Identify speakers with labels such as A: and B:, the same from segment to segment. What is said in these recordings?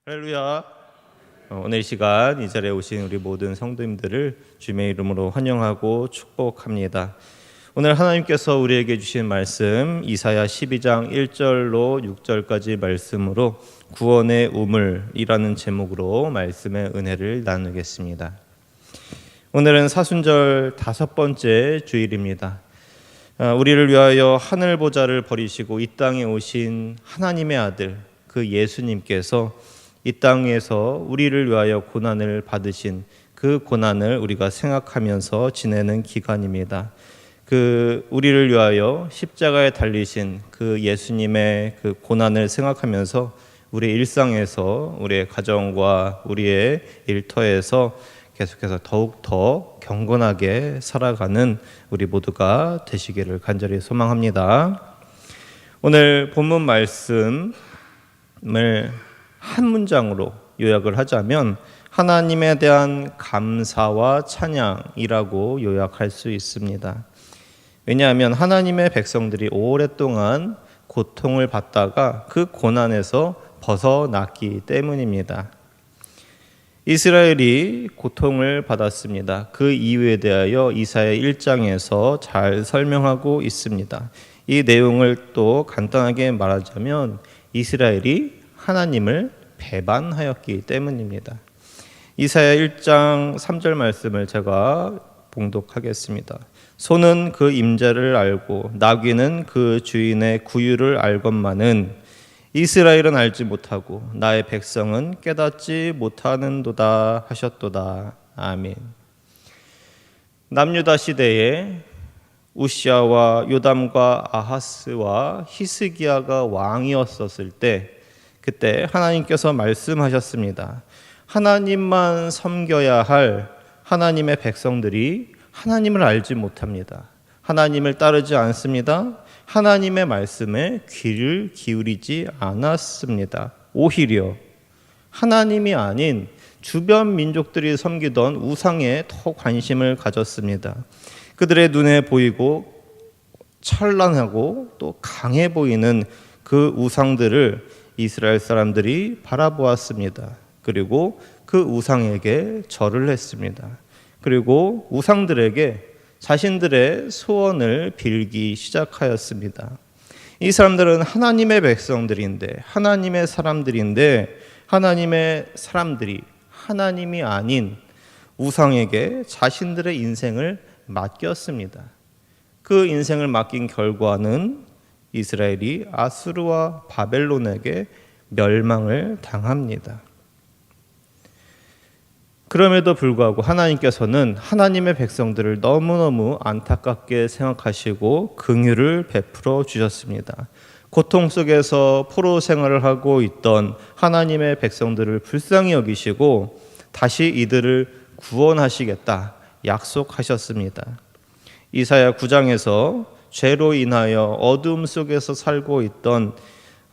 A: 할렐루야. 오늘 이 시간 이 자리에 오신 우리 모든 성도님들을 주님의 이름으로 환영하고 축복합니다. 오늘 하나님께서 우리에게 주신 말씀 이사야 12장 1절로 6절까지 말씀으로 구원의 우물이라는 제목으로 말씀의 은혜를 나누겠습니다. 오늘은 사순절 5번째 주일입니다. 우리를 위하여 하늘 보좌를 버리시고 이 땅에 오신 하나님의 아들 그 예수님께서 이 땅에서 우리를 위하여 고난을 받으신 그 고난을 우리가 생각하면서 지내는 기간입니다. 그 우리를 위하여 십자가에 달리신 그 예수님의 그 고난을 생각하면서 우리 일상에서 우리의 가정과 우리의 일터에서 계속해서 더욱더 경건하게 살아가는 우리 모두가 되시기를 간절히 소망합니다. 오늘 본문 말씀을 한 문장으로 요약을 하자면 하나님에 대한 감사와 찬양이라고 요약할 수 있습니다. 왜냐하면 하나님의 백성들이 오랫동안 고통을 받다가 그 고난에서 벗어났기 때문입니다. 이스라엘이 고통을 받았습니다. 그 이유에 대하여 이사야 1장에서 잘 설명하고 있습니다. 이 내용을 또 간단하게 말하자면 이스라엘이 하나님을 배반하였기 때문입니다. 이사야 1장 3절 말씀을 제가 봉독하겠습니다. 소는 그 임자를 알고 나귀는 그 주인의 구유를 알건만은 이스라엘은 알지 못하고 나의 백성은 깨닫지 못하는도다 하셨도다. 아멘. 남유다 시대에 우시아와 요담과 아하스와 히스기야가 왕이었었을 때 그때 하나님께서 말씀하셨습니다. 하나님만 섬겨야 할 하나님의 백성들이 하나님을 알지 못합니다. 하나님을 따르지 않습니다. 하나님의 말씀에 귀를 기울이지 않았습니다. 오히려 하나님이 아닌 주변 민족들이 섬기던 우상에 더 관심을 가졌습니다. 그들의 눈에 보이고 찬란하고 또 강해 보이는 그 우상들을 이스라엘 사람들이 바라보았습니다. 그리고 그 우상에게 절을 했습니다. 그리고 우상들에게 자신들의 소원을 빌기 시작하였습니다. 이 사람들은 하나님의 백성들인데 하나님의 사람들인데 하나님의 사람들이 하나님이 아닌 우상에게 자신들의 인생을 맡겼습니다. 그 인생을 맡긴 결과는 이스라엘이 아수르와 바벨론에게 멸망을 당합니다. 그럼에도 불구하고 하나님께서는 하나님의 백성들을 너무너무 안타깝게 생각하시고 긍휼을 베풀어 주셨습니다. 고통 속에서 포로 생활을 하고 있던 하나님의 백성들을 불쌍히 여기시고 다시 이들을 구원하시겠다 약속하셨습니다. 이사야 9장에서 죄로 인하여 어둠 속에서 살고 있던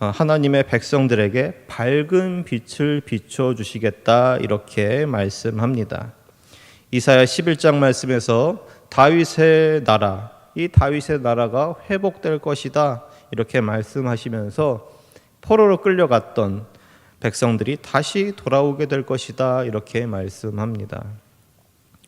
A: 하나님의 백성들에게 밝은 빛을 비춰주시겠다 이렇게 말씀합니다. 이사야 11장 말씀에서 다윗의 나라, 이 다윗의 나라가 회복될 것이다 이렇게 말씀하시면서 포로로 끌려갔던 백성들이 다시 돌아오게 될 것이다 이렇게 말씀합니다.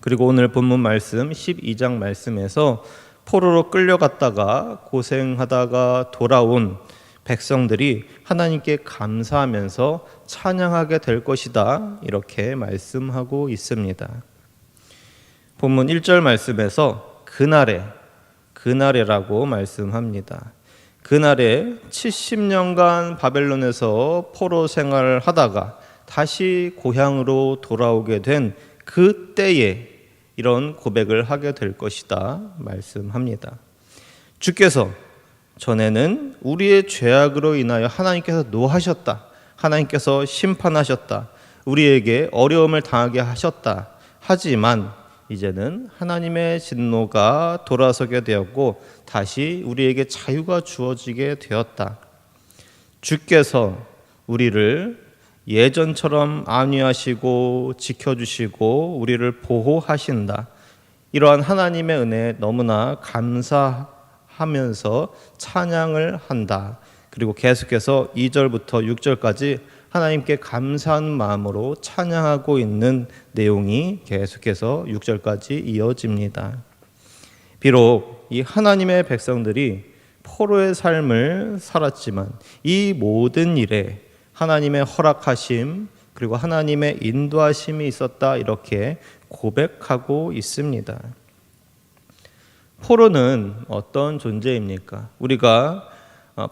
A: 그리고 오늘 본문 말씀 12장 말씀에서 포로로 끌려갔다가 고생하다가 돌아온 백성들이 하나님께 감사하면서 찬양하게 될 것이다 이렇게 말씀하고 있습니다. 본문 1절 말씀에서 그날에라고 말씀합니다. 그날에 70년간 바벨론에서 포로 생활을 하다가 다시 고향으로 돌아오게 된 그때에 이런 고백을 하게 될 것이다 말씀합니다. 주께서 전에는 우리의 죄악으로 인하여 하나님께서 노하셨다. 하나님께서 심판하셨다. 우리에게 어려움을 당하게 하셨다. 하지만 이제는 하나님의 진노가 돌아서게 되었고 다시 우리에게 자유가 주어지게 되었다. 주께서 우리를 예전처럼 안위하시고 지켜주시고 우리를 보호하신다. 이러한 하나님의 은혜에 너무나 감사하면서 찬양을 한다. 그리고 계속해서 2절부터 6절까지 하나님께 감사한 마음으로 찬양하고 있는 내용이 계속해서 6절까지 이어집니다. 비록 이 하나님의 백성들이 포로의 삶을 살았지만 이 모든 일에 하나님의 허락하심 그리고 하나님의 인도하심이 있었다, 이렇게 고백하고 있습니다. 포로는 어떤 존재입니까? 우리가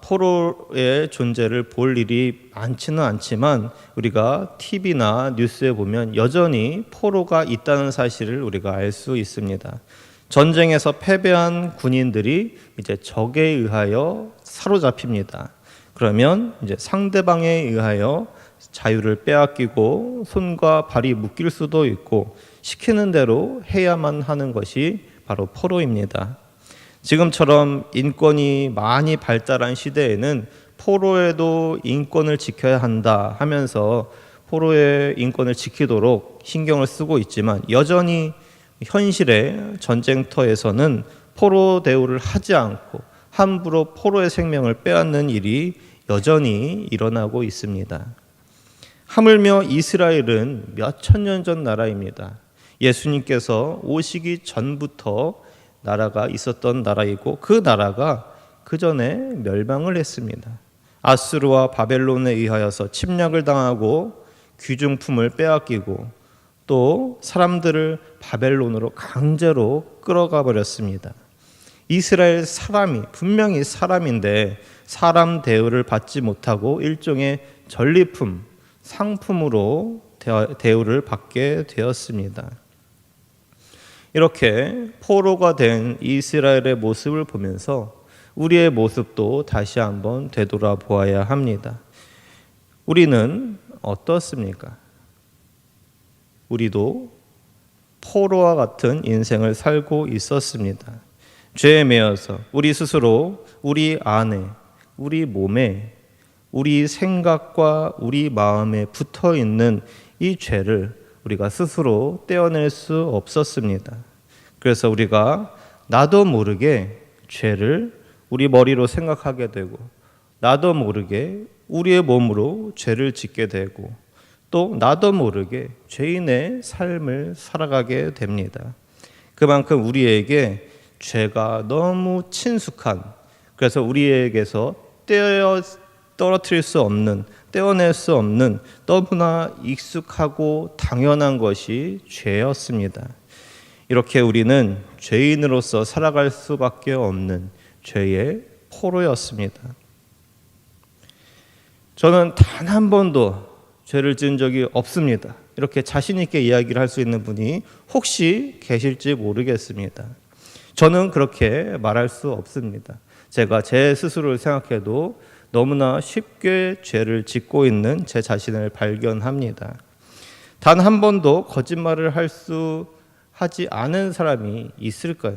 A: 포로의 존재를 볼 일이 많지는 않지만 우리가 TV나 뉴스에 보면 여전히 포로가 있다는 사실을 우리가 알 수 있습니다. 전쟁에서 패배한 군인들이 이제 적에 의하여 사로잡힙니다. 그러면 이제 상대방에 의하여 자유를 빼앗기고 손과 발이 묶일 수도 있고 시키는 대로 해야만 하는 것이 바로 포로입니다. 지금처럼 인권이 많이 발달한 시대에는 포로에도 인권을 지켜야 한다 하면서 포로의 인권을 지키도록 신경을 쓰고 있지만 여전히 현실의 전쟁터에서는 포로 대우를 하지 않고 함부로 포로의 생명을 빼앗는 일이 여전히 일어나고 있습니다. 하물며 이스라엘은 몇 천 년 전 나라입니다. 예수님께서 오시기 전부터 나라가 있었던 나라이고 그 나라가 그 전에 멸망을 했습니다. 아수르와 바벨론에 의하여서 침략을 당하고 귀중품을 빼앗기고 또 사람들을 바벨론으로 강제로 끌어가 버렸습니다. 이스라엘 사람이 분명히 사람인데 사람 대우를 받지 못하고 일종의 전리품, 상품으로 대우를 받게 되었습니다. 이렇게 포로가 된 이스라엘의 모습을 보면서 우리의 모습도 다시 한번 되돌아보아야 합니다. 우리는 어떻습니까? 우리도 포로와 같은 인생을 살고 있었습니다. 죄에 매여서 우리 스스로 우리 안에, 우리 몸에, 우리 생각과 우리 마음에 붙어 있는 이 죄를 우리가 스스로 떼어낼 수 없었습니다. 그래서 우리가 나도 모르게 죄를 우리 머리로 생각하게 되고 나도 모르게 우리의 몸으로 죄를 짓게 되고 또 나도 모르게 죄인의 삶을 살아가게 됩니다. 그만큼 우리에게 죄가 너무 친숙한, 그래서 우리에게서 떨어뜨릴 수 없는, 떼어낼 수 없는 너무나 익숙하고 당연한 것이 죄였습니다. 이렇게 우리는 죄인으로서 살아갈 수밖에 없는 죄의 포로였습니다. 저는 단 한 번도 죄를 지은 적이 없습니다. 이렇게 자신 있게 이야기를 할 수 있는 분이 혹시 계실지 모르겠습니다. 저는 그렇게 말할 수 없습니다. 제가 제 스스로를 생각해도 너무나 쉽게 죄를 짓고 있는 제 자신을 발견합니다. 단 한 번도 거짓말을 하지 않은 사람이 있을까요?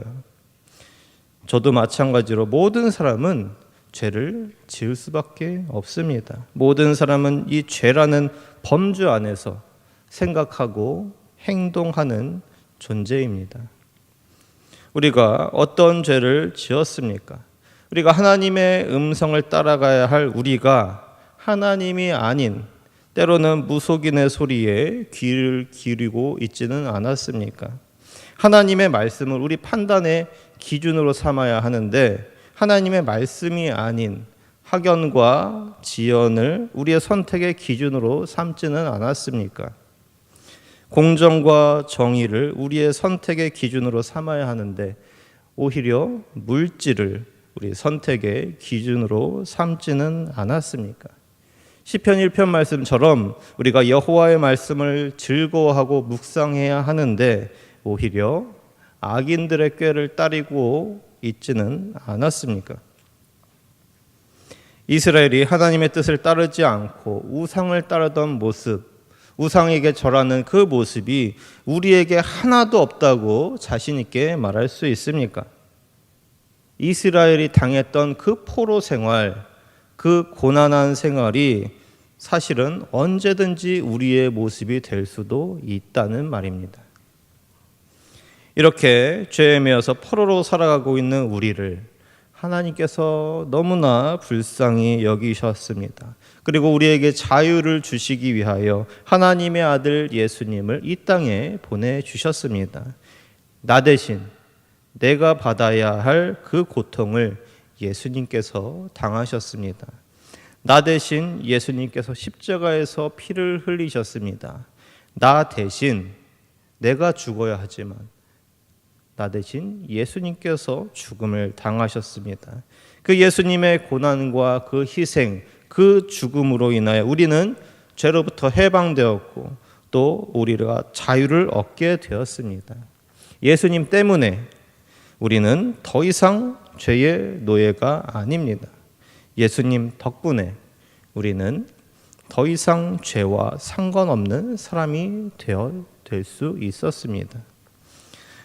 A: 저도 마찬가지로 모든 사람은 죄를 지을 수밖에 없습니다. 모든 사람은 이 죄라는 범주 안에서 생각하고 행동하는 존재입니다. 우리가 어떤 죄를 지었습니까? 우리가 하나님의 음성을 따라가야 할 우리가 하나님이 아닌 때로는 무속인의 소리에 귀를 기울이고 있지는 않았습니까? 하나님의 말씀을 우리 판단의 기준으로 삼아야 하는데 하나님의 말씀이 아닌 학연과 지연을 우리의 선택의 기준으로 삼지는 않았습니까? 공정과 정의를 우리의 선택의 기준으로 삼아야 하는데 오히려 물질을 우리 선택의 기준으로 삼지는 않았습니까? 시편 1편 말씀처럼 우리가 여호와의 말씀을 즐거워하고 묵상해야 하는데 오히려 악인들의 꾀를 따르고 있지는 않았습니까? 이스라엘이 하나님의 뜻을 따르지 않고 우상을 따르던 모습, 우상에게 절하는 그 모습이 우리에게 하나도 없다고 자신 있게 말할 수 있습니까? 이스라엘이 당했던 그 포로 생활, 그 고난한 생활이 사실은 언제든지 우리의 모습이 될 수도 있다는 말입니다. 이렇게 죄에 매여서 포로로 살아가고 있는 우리를 하나님께서 너무나 불쌍히 여기셨습니다. 그리고 우리에게 자유를 주시기 위하여 하나님의 아들 예수님을 이 땅에 보내주셨습니다. 나 대신 내가 받아야 할 그 고통을 예수님께서 당하셨습니다. 나 대신 예수님께서 십자가에서 피를 흘리셨습니다. 나 대신 내가 죽어야 하지만 나 대신 예수님께서 죽음을 당하셨습니다. 그 예수님의 고난과 그 희생, 그 죽음으로 인하여 우리는 죄로부터 해방되었고 또 우리가 자유를 얻게 되었습니다. 예수님 때문에 우리는 더 이상 죄의 노예가 아닙니다. 예수님 덕분에 우리는 더 이상 죄와 상관없는 사람이 될 수 있었습니다.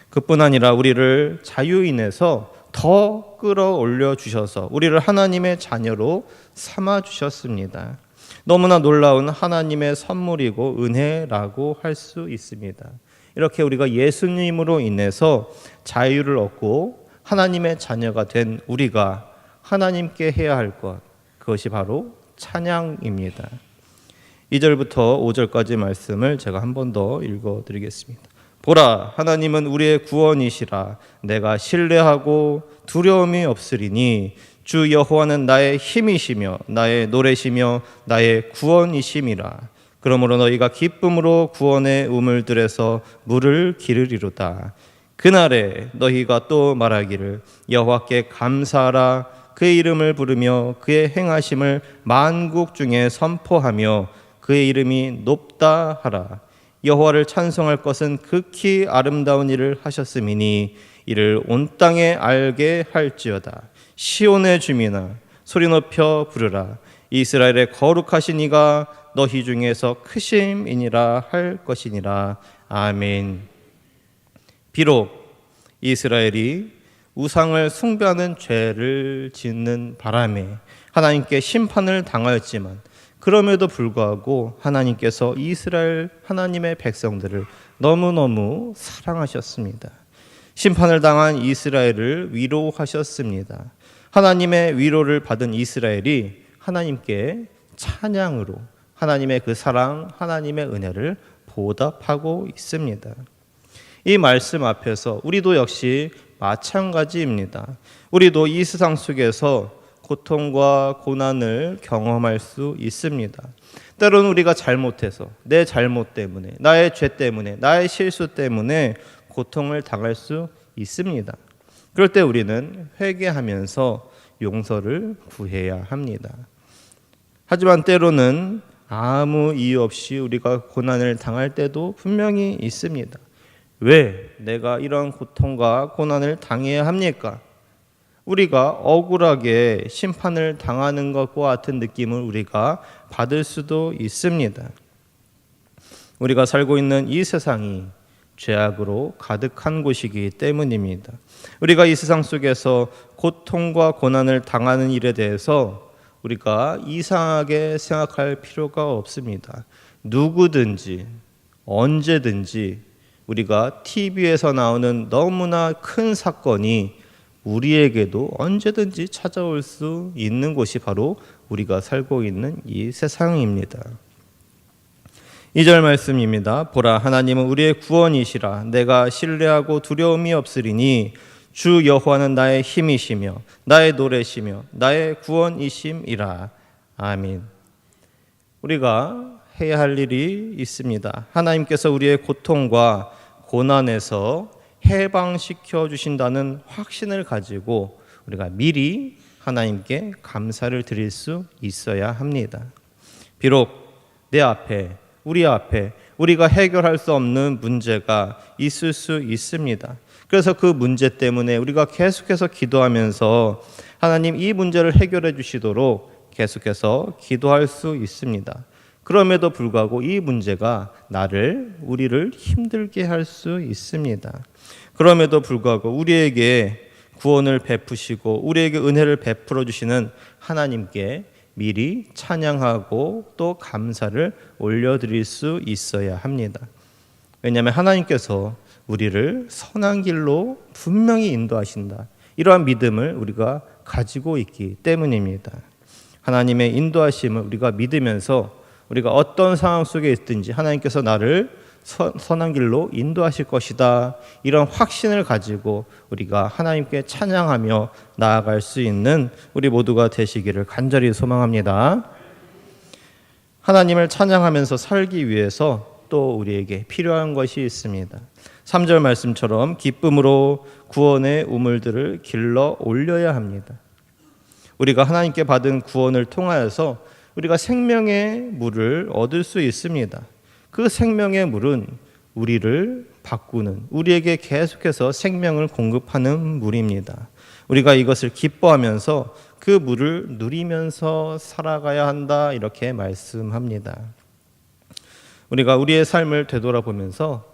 A: 그뿐 아니라 우리를 자유인에서 더 끌어올려 주셔서 우리를 하나님의 자녀로 삼아 주셨습니다. 너무나 놀라운 하나님의 선물이고 은혜라고 할 수 있습니다. 이렇게 우리가 예수님으로 인해서 자유를 얻고 하나님의 자녀가 된 우리가 하나님께 해야 할 것, 그것이 바로 찬양입니다. 2절부터 5절까지 말씀을 제가 한 번 더 읽어드리겠습니다. 보라, 하나님은 우리의 구원이시라. 내가 신뢰하고 두려움이 없으리니 주 여호와는 나의 힘이시며 나의 노래시며 나의 구원이심이라. 그러므로 너희가 기쁨으로 구원의 우물들에서 물을 기르리로다. 그날에 너희가 또 말하기를 여호와께 감사하라. 그의 이름을 부르며 그의 행하심을 만국 중에 선포하며 그의 이름이 높다 하라. 여호와를 찬송할 것은 극히 아름다운 일을 하셨음이니 이를 온 땅에 알게 할지어다. 시온의 주민아 소리 높여 부르라. 이스라엘의 거룩하신 이가 너희 중에서 크심이니라 할 것이니라. 아멘. 비록 이스라엘이 우상을 숭배하는 죄를 짓는 바람에 하나님께 심판을 당하였지만 그럼에도 불구하고 하나님께서 이스라엘 하나님의 백성들을 너무너무 사랑하셨습니다. 심판을 당한 이스라엘을 위로하셨습니다. 하나님의 위로를 받은 이스라엘이 하나님께 찬양으로 하나님의 그 사랑, 하나님의 은혜를 보답하고 있습니다. 이 말씀 앞에서 우리도 역시 마찬가지입니다. 우리도 이 세상 속에서 고통과 고난을 경험할 수 있습니다. 때로는 우리가 잘못해서 내 잘못 때문에 나의 죄 때문에 나의 실수 때문에 고통을 당할 수 있습니다. 그럴 때 우리는 회개하면서 용서를 구해야 합니다. 하지만 때로는 아무 이유 없이 우리가 고난을 당할 때도 분명히 있습니다. 왜 내가 이런 고통과 고난을 당해야 합니까? 우리가 억울하게 심판을 당하는 것과 같은 느낌을 우리가 받을 수도 있습니다. 우리가 살고 있는 이 세상이 죄악으로 가득한 곳이기 때문입니다. 우리가 이 세상 속에서 고통과 고난을 당하는 일에 대해서 우리가 이상하게 생각할 필요가 없습니다. 누구든지 언제든지 우리가 TV에서 나오는 너무나 큰 사건이 우리에게도 언제든지 찾아올 수 있는 곳이 바로 우리가 살고 있는 이 세상입니다. 2절 말씀입니다. 보라, 하나님은 우리의 구원이시라. 내가 신뢰하고 두려움이 없으리니 주 여호와는 나의 힘이시며 나의 노래시며 나의 구원이심이라. 아멘. 우리가 해야 할 일이 있습니다. 하나님께서 우리의 고통과 고난에서 해방시켜 주신다는 확신을 가지고 우리가 미리 하나님께 감사를 드릴 수 있어야 합니다. 비록 내 앞에 우리 앞에 우리가 해결할 수 없는 문제가 있을 수 있습니다. 그래서 그 문제 때문에 우리가 계속해서 기도하면서 하나님 이 문제를 해결해 주시도록 계속해서 기도할 수 있습니다. 그럼에도 불구하고 이 문제가 우리를 힘들게 할 수 있습니다. 그럼에도 불구하고 우리에게 구원을 베푸시고 우리에게 은혜를 베풀어 주시는 하나님께 미리 찬양하고 또 감사를 올려드릴 수 있어야 합니다. 왜냐하면 하나님께서 우리를 선한 길로 분명히 인도하신다. 이러한 믿음을 우리가 가지고 있기 때문입니다. 하나님의 인도하심을 우리가 믿으면서 우리가 어떤 상황 속에 있든지 하나님께서 나를 선한 길로 인도하실 것이다. 이런 확신을 가지고 우리가 하나님께 찬양하며 나아갈 수 있는 우리 모두가 되시기를 간절히 소망합니다. 하나님을 찬양하면서 살기 위해서 또 우리에게 필요한 것이 있습니다. 3절 말씀처럼 기쁨으로 구원의 우물들을 길러 올려야 합니다. 우리가 하나님께 받은 구원을 통하여서 우리가 생명의 물을 얻을 수 있습니다. 그 생명의 물은 우리를 바꾸는, 우리에게 계속해서 생명을 공급하는 물입니다. 우리가 이것을 기뻐하면서 그 물을 누리면서 살아가야 한다, 이렇게 말씀합니다. 우리가 우리의 삶을 되돌아보면서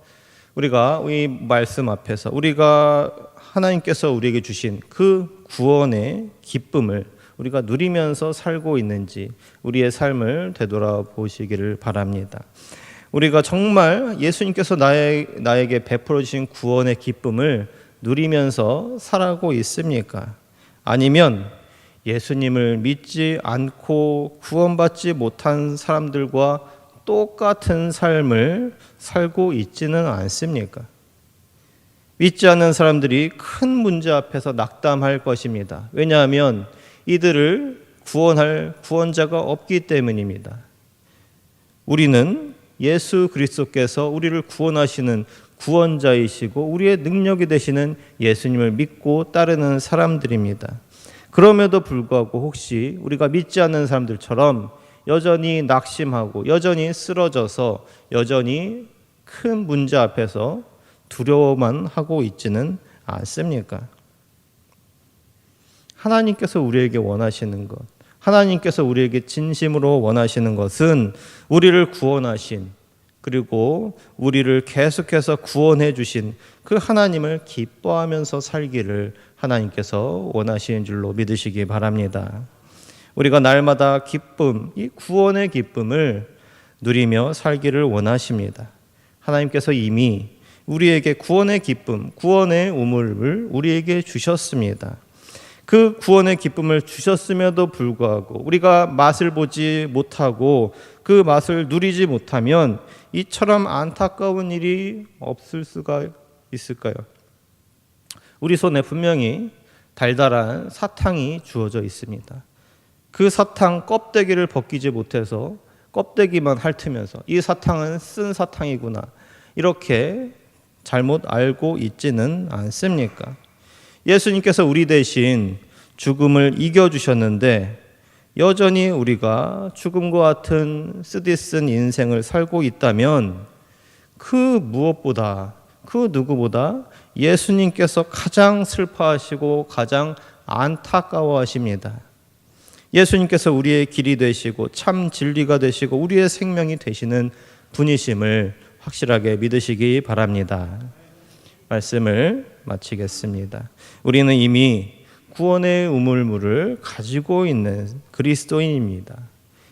A: 우리가 이 말씀 앞에서 우리가 하나님께서 우리에게 주신 그 구원의 기쁨을 우리가 누리면서 살고 있는지 우리의 삶을 되돌아보시기를 바랍니다. 우리가 정말 예수님께서 나에게 베풀어 주신 구원의 기쁨을 누리면서 살아가고 있습니까? 아니면 예수님을 믿지 않고 구원받지 못한 사람들과 똑같은 삶을 살고 있지는 않습니까? 믿지 않는 사람들이 큰 문제 앞에서 낙담할 것입니다. 왜냐하면 이들을 구원할 구원자가 없기 때문입니다. 우리는 예수 그리스도께서 우리를 구원하시는 구원자이시고 우리의 능력이 되시는 예수님을 믿고 따르는 사람들입니다. 그럼에도 불구하고 혹시 우리가 믿지 않는 사람들처럼 여전히 낙심하고 여전히 쓰러져서 여전히 큰 문제 앞에서 두려워만 하고 있지는 않습니까? 하나님께서 우리에게 원하시는 것, 하나님께서 우리에게 진심으로 원하시는 것은 우리를 구원하신, 그리고 우리를 계속해서 구원해 주신 그 하나님을 기뻐하면서 살기를 하나님께서 원하시는 줄로 믿으시기 바랍니다. 우리가 날마다 기쁨, 이 구원의 기쁨을 누리며 살기를 원하십니다. 하나님께서 이미 우리에게 구원의 기쁨, 구원의 우물을 우리에게 주셨습니다. 그 구원의 기쁨을 주셨음에도 불구하고 우리가 맛을 보지 못하고 그 맛을 누리지 못하면 이처럼 안타까운 일이 없을 수가 있을까요? 우리 손에 분명히 달달한 사탕이 주어져 있습니다. 그 사탕 껍데기를 벗기지 못해서 껍데기만 핥으면서 이 사탕은 쓴 사탕이구나, 이렇게 잘못 알고 있지는 않습니까? 예수님께서 우리 대신 죽음을 이겨주셨는데 여전히 우리가 죽음과 같은 쓰디쓴 인생을 살고 있다면 그 무엇보다, 그 누구보다 예수님께서 가장 슬퍼하시고 가장 안타까워하십니다. 예수님께서 우리의 길이 되시고 참 진리가 되시고 우리의 생명이 되시는 분이심을 확실하게 믿으시기 바랍니다. 말씀을 마치겠습니다. 우리는 이미 구원의 우물물을 가지고 있는 그리스도인입니다.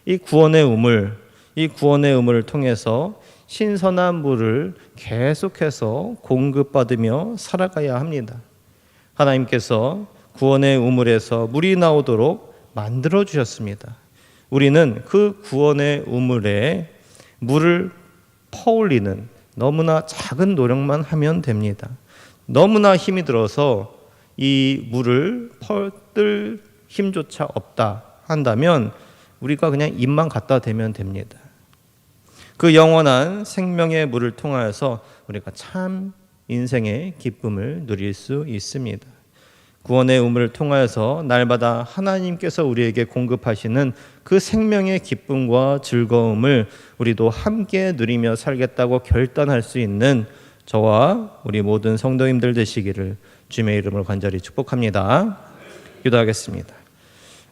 A: 이 구원의 우물을 통해서 신선한 물을 계속해서 공급받으며 살아가야 합니다. 하나님께서 구원의 우물에서 물이 나오도록 만들어 주셨습니다. 우리는 그 구원의 우물에 물을 퍼올리는 너무나 작은 노력만 하면 됩니다. 너무나 힘이 들어서 이 물을 펄뜰 힘조차 없다 한다면 우리가 그냥 입만 갖다 대면 됩니다. 그 영원한 생명의 물을 통하여서 우리가 참 인생의 기쁨을 누릴 수 있습니다. 구원의 우물을 통하여서 날마다 하나님께서 우리에게 공급하시는 그 생명의 기쁨과 즐거움을 우리도 함께 누리며 살겠다고 결단할 수 있는 저와 우리 모든 성도님들 되시기를 주님의 이름으로 간절히 축복합니다. 기도하겠습니다.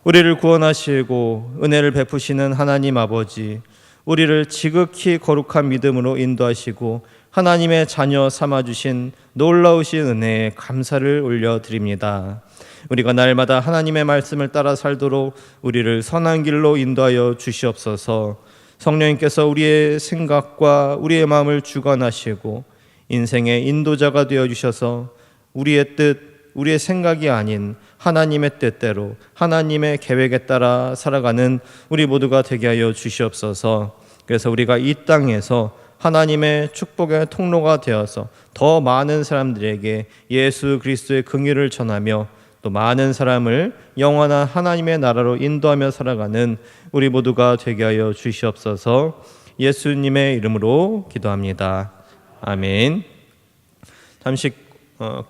A: 우리를 구원하시고 은혜를 베푸시는 하나님 아버지, 우리를 지극히 거룩한 믿음으로 인도하시고 하나님의 자녀 삼아주신 놀라우신 은혜에 감사를 올려드립니다. 우리가 날마다 하나님의 말씀을 따라 살도록 우리를 선한 길로 인도하여 주시옵소서. 성령님께서 우리의 생각과 우리의 마음을 주관하시고 인생의 인도자가 되어주셔서 우리의 뜻, 우리의 생각이 아닌 하나님의 뜻대로 하나님의 계획에 따라 살아가는 우리 모두가 되게 하여 주시옵소서. 그래서 우리가 이 땅에서 하나님의 축복의 통로가 되어서 더 많은 사람들에게 예수 그리스도의 긍휼을 전하며 또 많은 사람을 영원한 하나님의 나라로 인도하며 살아가는 우리 모두가 되게 하여 주시옵소서. 예수님의 이름으로 기도합니다. 아멘. 잠시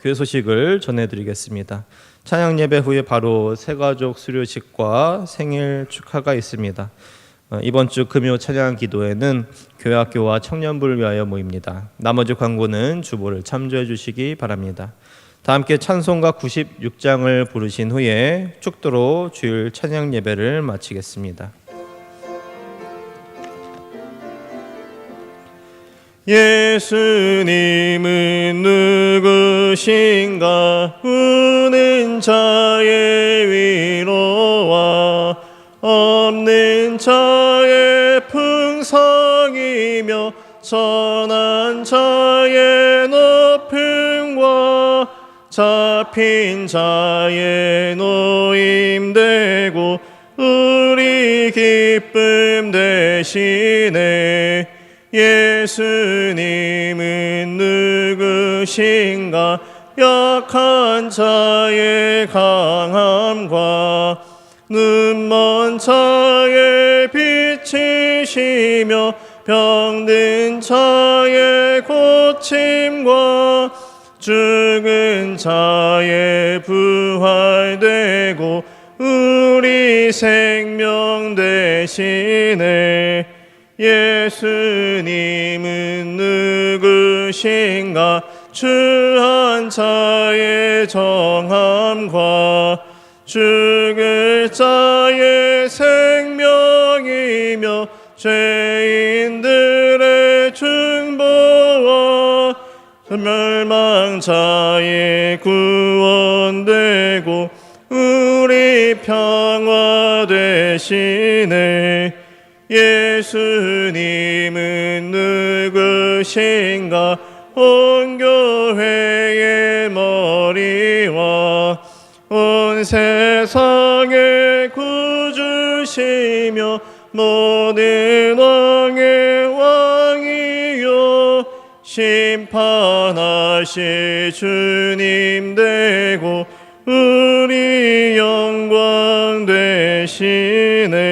A: 교회 소식을 전해드리겠습니다. 찬양 예배 후에 바로 새가족 수료식과 생일 축하가 있습니다. 이번 주 금요 찬양 기도회는 교회학교와 청년부를 위하여 모입니다. 나머지 광고는 주보를 참조해 주시기 바랍니다. 다 함께 찬송가 96장을 부르신 후에 축도로 주일 찬양 예배를 마치겠습니다. 예수님은 누구신가? 우는 자의 위로와 없는 자의 풍성이며 선한 자의 높음과 잡힌 자의 노임되고 우리 기쁨 되시네. 예수님은 누구신가? 약한 자의 강함과 눈먼 자의 빛이시며 병든 자의 고침과 죽은 자의 부활되고 우리 생명 되시네. 예수님은 누구신가? 주한 자의 정함과 죽을 자의 생명이며 죄인들의 중보와 멸망자의 구원되고 우리 평화 되시네. 예수님은 누구신가? 온 교회의 머리와 온 세상의 구주시며 모든 왕의 왕이요 심판하실 주님 되고 우리 영광 되시네.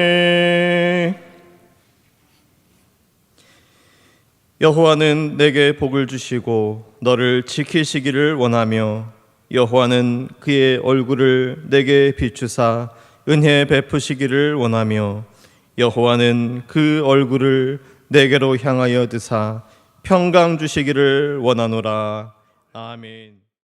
A: 여호와는 내게 복을 주시고 너를 지키시기를 원하며 여호와는 그의 얼굴을 내게 비추사 은혜 베푸시기를 원하며 여호와는 그 얼굴을 내게로 향하여 드사 평강 주시기를 원하노라. 아멘.